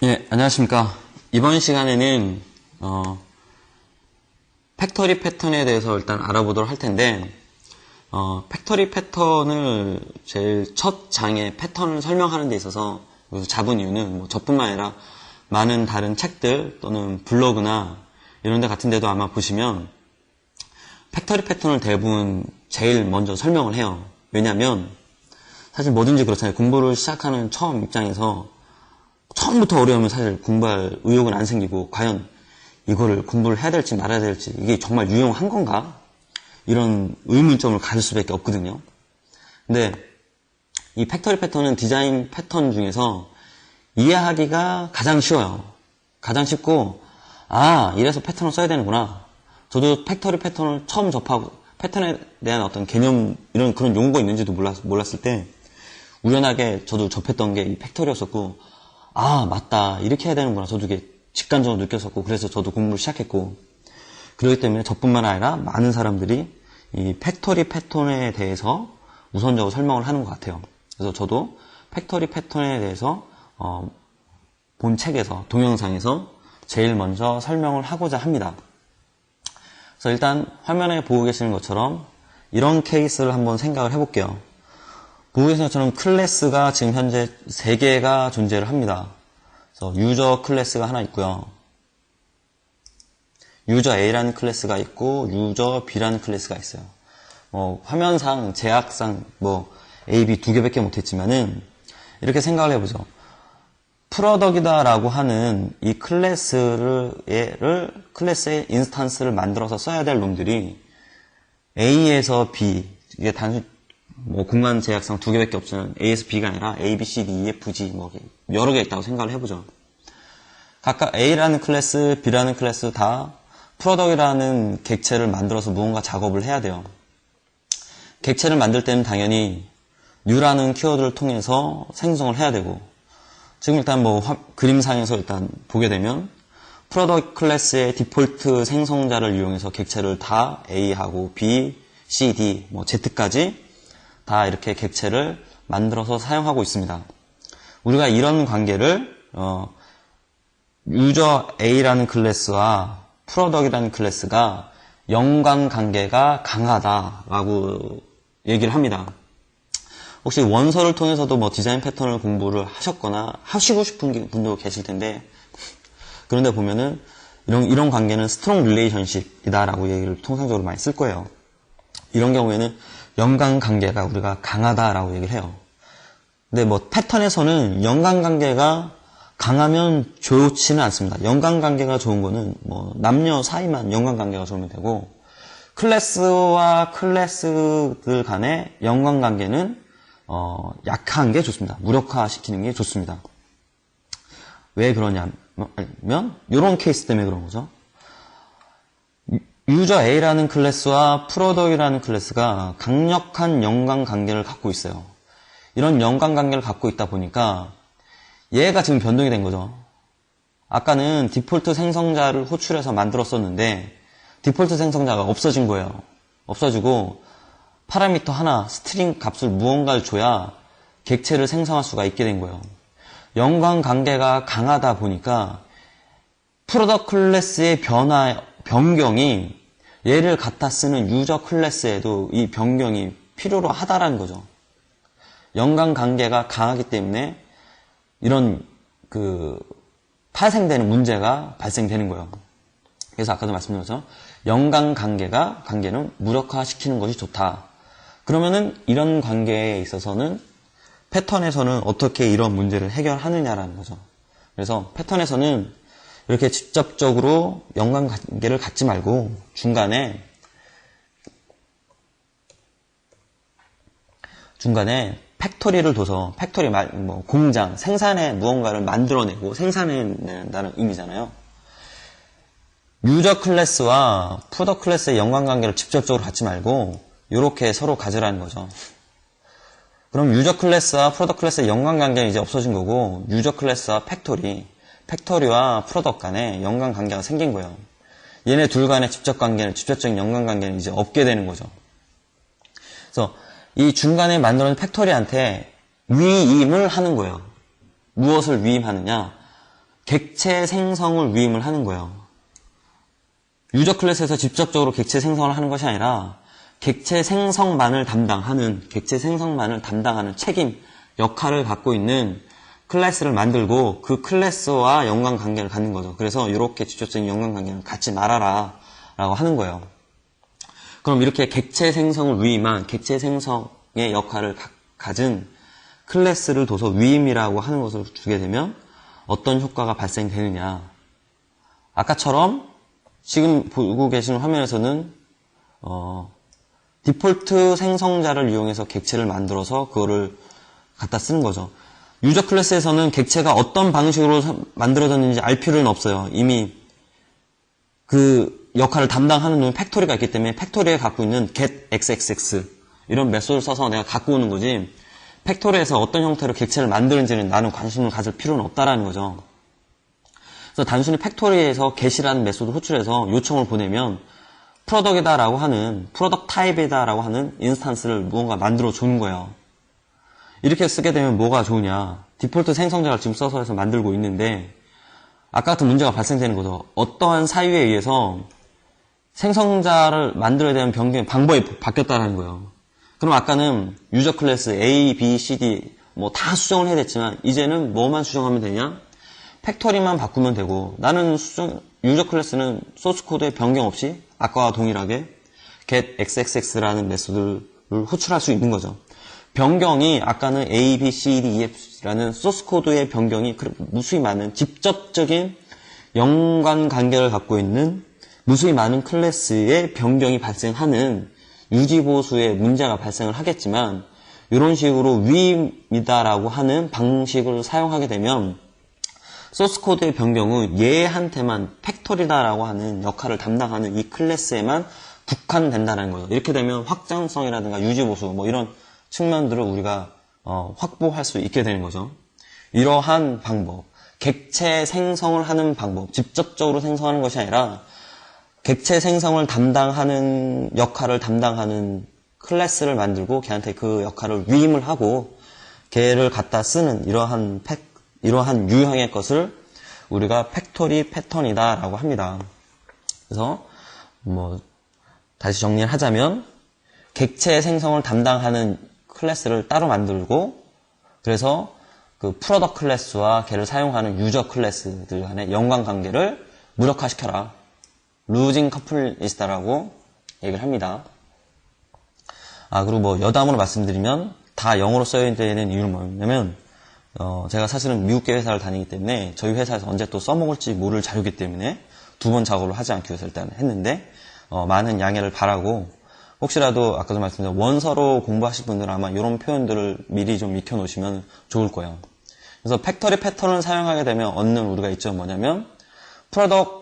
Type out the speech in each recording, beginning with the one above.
예, 안녕하십니까. 이번 시간에는 팩토리 패턴에 대해서 일단 알아보도록 할 텐데, 팩토리 패턴을 제일 첫 장에 패턴을 설명하는 데 있어서 여기서 잡은 이유는 뭐 저뿐만 아니라 많은 다른 책들 또는 블로그나 이런 데 같은 데도 아마 보시면 팩토리 패턴을 대부분 제일 먼저 설명을 해요. 왜냐면 사실 뭐든지 그렇잖아요. 공부를 시작하는 처음 입장에서 처음부터 어려우면 사실 공부할 의욕은 안 생기고, 과연 이거를 공부를 해야 될지 말아야 될지, 이게 정말 유용한 건가? 이런 의문점을 가질 수밖에 없거든요. 근데 이 팩토리 패턴은 디자인 패턴 중에서 이해하기가 가장 쉬워요. 가장 쉽고, 이래서 패턴을 써야 되는구나. 저도 팩토리 패턴을 처음 접하고 패턴에 대한 어떤 개념, 이런 그런 용어가 있는지도 몰랐을 때 우연하게 저도 접했던 게 이 팩토리였었고, 맞다, 이렇게 해야 되는구나. 저도 이게 직관적으로 느꼈었고, 그래서 저도 공부를 시작했고, 그렇기 때문에 저뿐만 아니라 많은 사람들이 이 팩토리 패턴에 대해서 우선적으로 설명을 하는 것 같아요. 그래서 저도 팩토리 패턴에 대해서 본 책에서, 동영상에서 제일 먼저 설명을 하고자 합니다. 그래서 일단 화면에 보고 계시는 것처럼 이런 케이스를 한번 생각을 해볼게요. 보고 계시는 것처럼 클래스가 지금 현재 3개가 존재를 합니다. 그래서 유저 클래스가 하나 있고요. 유저 A라는 클래스가 있고 유저 B라는 클래스가 있어요. 화면상, 제약상 A, B 2개밖에 못했지만은 이렇게 생각을 해보죠. 프로덕이다라고 하는 이 클래스의 인스턴스를 만들어서 써야 될 놈들이 A에서 B, 이게 단순히 공간 제약상 2개밖에 없지만 A에서 B가 아니라 A, B, C, D, E, F, G 여러 개 있다고 생각을 해보죠. 각각 A라는 클래스, B라는 클래스 다 프로덕이라는 객체를 만들어서 무언가 작업을 해야 돼요. 객체를 만들 때는 당연히 new라는 키워드를 통해서 생성을 해야 되고, 지금 일단 그림상에서 일단 보게 되면 프로덕 클래스의 디폴트 생성자를 이용해서 객체를 다 A하고 B, C, D, Z까지 다 이렇게 객체를 만들어서 사용하고 있습니다. 우리가 이런 관계를 유저 A라는 클래스와 프로덕이라는 클래스가 연관관계가 강하다라고 얘기를 합니다. 혹시 원서를 통해서도 디자인 패턴을 공부를 하셨거나 하시고 싶은 분도 계실 텐데, 그런데 보면은 이런 관계는 스트롱 릴레이션십이다라고 얘기를 통상적으로 많이 쓸 거예요. 이런 경우에는 연관관계가 우리가 강하다라고 얘기를 해요. 근데 패턴에서는 연관관계가 강하면 좋지는 않습니다. 연관관계가 좋은 거는 남녀 사이만 연관관계가 좋으면 되고, 클래스와 클래스들 간의 연관관계는 약한 게 좋습니다. 무력화시키는 게 좋습니다. 왜 그러냐면 이런 케이스 때문에 그런 거죠. 유저 A라는 클래스와 프로덕이라는 클래스가 강력한 연관관계를 갖고 있어요. 이런 연관관계를 갖고 있다 보니까 얘가 지금 변동이 된 거죠. 아까는 디폴트 생성자를 호출해서 만들었었는데 디폴트 생성자가 없어진 거예요. 없어지고 파라미터 하나, 스트링 값을 무언가를 줘야 객체를 생성할 수가 있게 된 거예요. 연관관계가 강하다 보니까 프로덕 클래스의 변경이 얘를 갖다 쓰는 유저 클래스에도 이 변경이 필요로 하다라는 거죠. 연관관계가 강하기 때문에 이런 파생되는 문제가 발생되는 거예요. 그래서 아까도 말씀드린 것처럼 관계는 무력화시키는 것이 좋다. 그러면은 이런 관계에 있어서는 패턴에서는 어떻게 이런 문제를 해결하느냐라는 거죠. 그래서 패턴에서는 이렇게 직접적으로 연관관계를 갖지 말고 중간에 팩토리를 둬서, 팩토리 공장, 생산에 무언가를 만들어내고 생산해낸다는 의미잖아요. 유저 클래스와 프로덕 클래스의 연관관계를 직접적으로 갖지 말고 이렇게 서로 가지라는 거죠. 그럼 유저 클래스와 프로덕 클래스의 연관관계는 이제 없어진 거고, 유저 클래스와 팩토리와 프로덕 간에 연관관계가 생긴 거예요. 얘네 둘 간의 직접적인 연관관계는 이제 없게 되는 거죠. 그래서 이 중간에 만들어낸 팩토리한테 위임을 하는 거예요. 무엇을 위임하느냐? 객체 생성을 위임을 하는 거예요. 유저 클래스에서 직접적으로 객체 생성을 하는 것이 아니라 객체 생성만을 담당하는 책임, 역할을 갖고 있는 클래스를 만들고 그 클래스와 연관관계를 갖는 거죠. 그래서 이렇게 직접적인 연관관계는 갖지 말아라 라고 하는 거예요. 그럼 이렇게 객체 생성을 위임한 객체 생성의 역할을 가진 클래스를 둬서 위임이라고 하는 것을 주게 되면 어떤 효과가 발생되느냐. 아까처럼 지금 보고 계시는 화면에서는 디폴트 생성자를 이용해서 객체를 만들어서 그거를 갖다 쓰는 거죠. 유저 클래스에서는 객체가 어떤 방식으로 만들어졌는지 알 필요는 없어요. 이미 그 역할을 담당하는 놈 팩토리가 있기 때문에 팩토리에 갖고 있는 getXXX 이런 메소드를 써서 내가 갖고 오는 거지 팩토리에서 어떤 형태로 객체를 만드는지는 나는 관심을 가질 필요는 없다라는 거죠. 그래서 단순히 팩토리에서 get이라는 메소드 호출해서 요청을 보내면 프로덕이다라고 하는 프로덕 타입이다라고 하는 인스턴스를 무언가 만들어 주는 거예요. 이렇게 쓰게 되면 뭐가 좋으냐. 디폴트 생성자를 지금 써서 해서 만들고 있는데 아까 같은 문제가 발생되는 거죠. 어떠한 사유에 의해서 생성자를 만들어야 되는 변경 방법이 바뀌었다는 거예요. 그럼 아까는 유저 클래스 A, B, C, D 뭐 다 수정을 해야 됐지만 이제는 뭐만 수정하면 되냐? 팩토리만 바꾸면 되고 나는 유저 클래스는 소스 코드에 변경 없이 아까와 동일하게 getXXX라는 메소드를 호출할 수 있는 거죠. 변경이 아까는 A, B, C, D, E, F라는 소스 코드의 변경이 무수히 많은 직접적인 연관관계를 갖고 있는 무수히 많은 클래스의 변경이 발생하는 유지보수의 문제가 발생을 하겠지만 이런 식으로 위임이다라고 하는 방식을 사용하게 되면 소스 코드의 변경은 얘한테만 팩토리다라고 하는 역할을 담당하는 이 클래스에만 국한된다는 거예요. 이렇게 되면 확장성이라든가 유지보수 뭐 이런 측면들을 우리가 확보할 수 있게 되는 거죠. 이러한 방법, 객체 생성을 하는 방법, 직접적으로 생성하는 것이 아니라 객체 생성을 담당하는 역할을 담당하는 클래스를 만들고 걔한테 그 역할을 위임을 하고 걔를 갖다 쓰는 이러한 유형의 것을 우리가 팩토리 패턴이다라고 합니다. 그래서 뭐 다시 정리를 하자면 객체 생성을 담당하는 클래스를 따로 만들고 그래서 그 프로덕 클래스와 걔를 사용하는 유저 클래스들 간의 연관관계를 무력화시켜라. 루징 커플리스트라고 얘기를 합니다. 그리고 뭐 여담으로 말씀드리면 다 영어로 써야 되는 이유는 뭐냐면 제가 사실은 미국계 회사를 다니기 때문에 저희 회사에서 언제 또 써먹을지 모를 자료이기 때문에 두 번 작업을 하지 않기 위해서 일단 했는데 많은 양해를 바라고 혹시라도 아까도 말씀드린 원서로 공부하실 분들은 아마 이런 표현들을 미리 좀 익혀놓으시면 좋을 거예요. 그래서 팩토리 패턴을 사용하게 되면 얻는 우리가 있죠. 뭐냐면 프로덕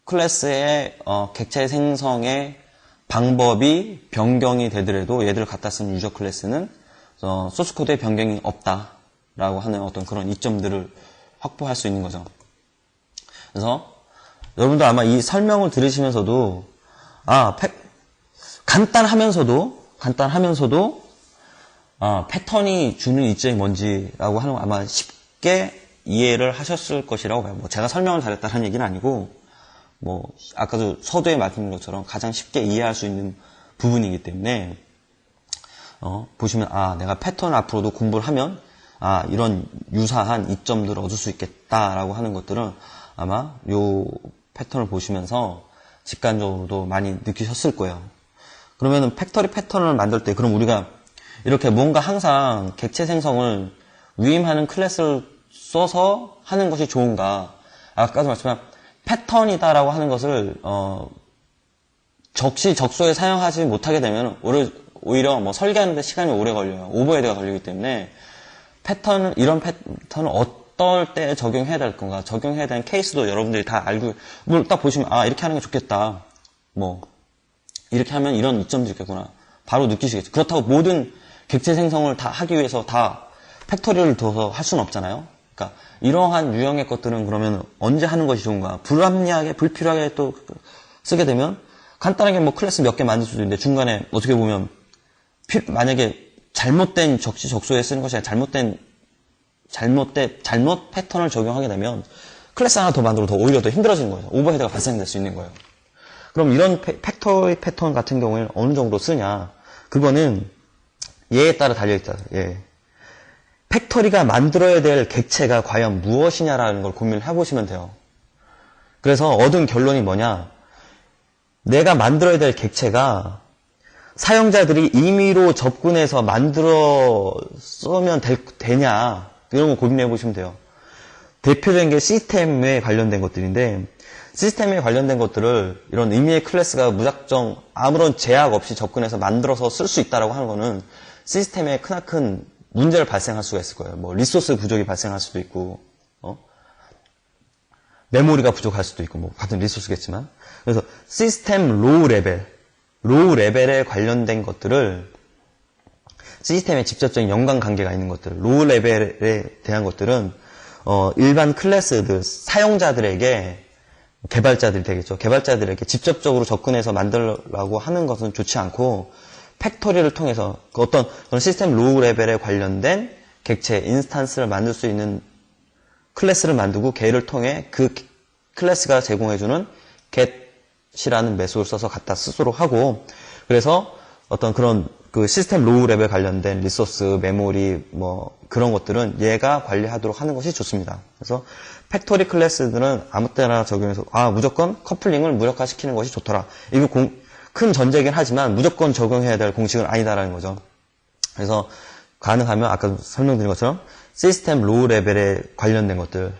클래스의 객체 생성의 방법이 변경이 되더라도 얘들을 갖다 쓰는 유저 클래스는 소스 코드에 변경이 없다라고 하는 어떤 그런 이점들을 확보할 수 있는 거죠. 그래서 여러분들 아마 이 설명을 들으시면서도 간단하면서도 패턴이 주는 이점이 뭔지라고 하는 거 아마 쉽게 이해를 하셨을 것이라고 봐요. 뭐 제가 설명을 잘했다는 얘기는 아니고 뭐 아까도 서두에 말씀드린 것처럼 가장 쉽게 이해할 수 있는 부분이기 때문에 보시면 내가 패턴을 앞으로도 공부를 하면 이런 유사한 이점들을 얻을 수 있겠다라고 하는 것들은 아마 요 패턴을 보시면서 직관적으로도 많이 느끼셨을 거예요. 그러면은 팩토리 패턴을 만들 때 그럼 우리가 이렇게 뭔가 항상 객체 생성을 위임하는 클래스를 써서 하는 것이 좋은가? 아까도 말씀한 패턴이다라고 하는 것을 적시적소에 사용하지 못하게 되면 오히려 뭐 설계하는데 시간이 오래 걸려요. 오버헤드가 걸리기 때문에 이런 패턴을 어떨 때 적용해야 될 건가? 적용해야 되는 케이스도 여러분들이 다 알고 뭘 딱 보시면 이렇게 하는 게 좋겠다. 뭐 이렇게 하면 이런 이점도 있겠구나. 바로 느끼시겠죠. 그렇다고 모든 객체 생성을 다 하기 위해서 다 팩토리를 둬서 할 수는 없잖아요. 그러니까 이러한 유형의 것들은 그러면 언제 하는 것이 좋은가? 불합리하게 불필요하게 또 쓰게 되면 간단하게 뭐 클래스 몇 개 만들 수도 있는데 중간에 어떻게 보면 만약에 잘못된 적시적소에 쓰는 것이 아니라 잘못 패턴을 적용하게 되면 클래스 하나 더 만들고 오히려 더 힘들어지는 거예요. 오버헤드가 발생될 수 있는 거예요. 그럼 이런 팩토리 패턴 같은 경우에는 어느 정도 쓰냐? 그거는 얘에 따라 달려있다. 예. 팩토리가 만들어야 될 객체가 과연 무엇이냐라는 걸 고민을 해보시면 돼요. 그래서 얻은 결론이 뭐냐? 내가 만들어야 될 객체가 사용자들이 임의로 접근해서 만들어 쓰면 되냐? 이런 거 고민해 보시면 돼요. 대표적인 게 시스템에 관련된 것들인데, 시스템에 관련된 것들을 이런 임의의 클래스가 무작정 아무런 제약 없이 접근해서 만들어서 쓸 수 있다라고 하는 거는 시스템에 크나큰 문제를 발생할 수가 있을 거예요. 뭐 리소스 부족이 발생할 수도 있고, 메모리가 부족할 수도 있고, 뭐 같은 리소스겠지만. 그래서 시스템 로우 레벨에 관련된 것들을 시스템에 직접적인 연관관계가 있는 것들, 로우 레벨에 대한 것들은 일반 클래스들, 사용자들에게 개발자들이 되겠죠. 개발자들에게 직접적으로 접근해서 만들라고 하는 것은 좋지 않고 팩토리를 통해서 어떤 그런 시스템 로우 레벨에 관련된 객체, 인스탄스를 만들 수 있는 클래스를 만들고 걔를 통해 그 클래스가 제공해주는 get이라는 메소드를 써서 갖다 쓰도록 하고 그래서 어떤 그런 그 시스템 로우 레벨 관련된 리소스, 메모리 뭐 그런 것들은 얘가 관리하도록 하는 것이 좋습니다. 그래서 팩토리 클래스들은 아무 때나 적용해서 무조건 커플링을 무력화시키는 것이 좋더라. 이거 큰 전제긴 하지만 무조건 적용해야 될 공식은 아니다라는 거죠. 그래서 가능하면 아까 설명드린 것처럼 시스템 로우 레벨에 관련된 것들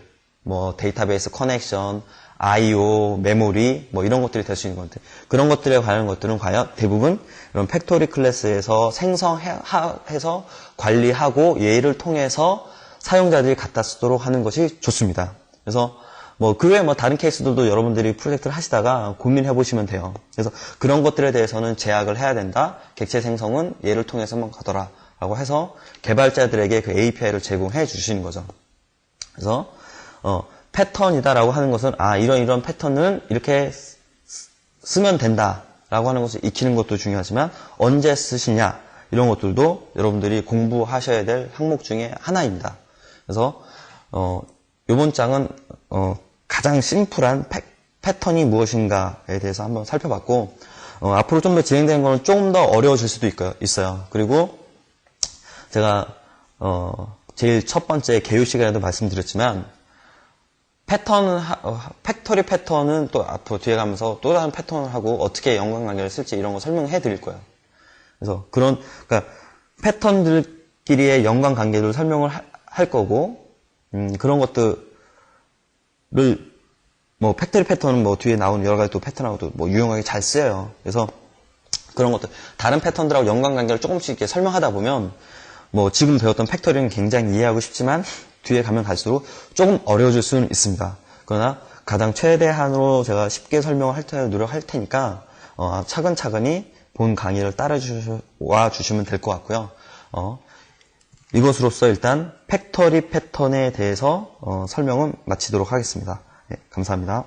뭐 데이터베이스 커넥션, I/O, 메모리 뭐 이런 것들이 될 수 있는 건데 그런 것들에 관한 것들은 과연 대부분 이런 팩토리 클래스에서 생성해서 관리하고 얘를 통해서 사용자들이 갖다 쓰도록 하는 것이 좋습니다. 그래서 뭐 그 외에 뭐 다른 케이스들도 여러분들이 프로젝트를 하시다가 고민해 보시면 돼요. 그래서 그런 것들에 대해서는 제약을 해야 된다. 객체 생성은 얘를 통해서만 가더라. 라고 해서 개발자들에게 그 API를 제공해 주시는 거죠. 그래서 패턴이다라고 하는 것은 이런 패턴을 이렇게 쓰면 된다라고 하는 것을 익히는 것도 중요하지만 언제 쓰시냐 이런 것들도 여러분들이 공부하셔야 될 항목 중에 하나입니다. 그래서 이번 장은 가장 심플한 패턴이 무엇인가에 대해서 한번 살펴봤고 앞으로 좀 더 진행되는 거는 조금 더 어려워질 수도 있어요. 그리고 제가 제일 첫 번째 개요 시간에도 말씀드렸지만 팩토리 패턴은 또 앞으로 뒤에 가면서 또 다른 패턴을 하고 어떻게 연관관계를 쓸지 이런 거 설명해 드릴 거예요. 그래서 그러니까 패턴들끼리의 연관관계를 설명을 할 거고 그런 것들을 뭐 팩토리 패턴은 뭐 뒤에 나오는 여러 가지 또 패턴하고도 뭐 유용하게 잘 쓰여요. 그래서 그런 것들 다른 패턴들하고 연관관계를 조금씩 이렇게 설명하다 보면 뭐 지금 배웠던 팩토리는 굉장히 이해하고 싶지만 뒤에 가면 갈수록 조금 어려워질 수는 있습니다. 그러나 가장 최대한으로 제가 쉽게 설명을 노력할 테니까 차근차근히 본 강의를 따라와 주시면 될 것 같고요. 이것으로써 일단 팩토리 패턴에 대해서 설명은 마치도록 하겠습니다. 네, 감사합니다.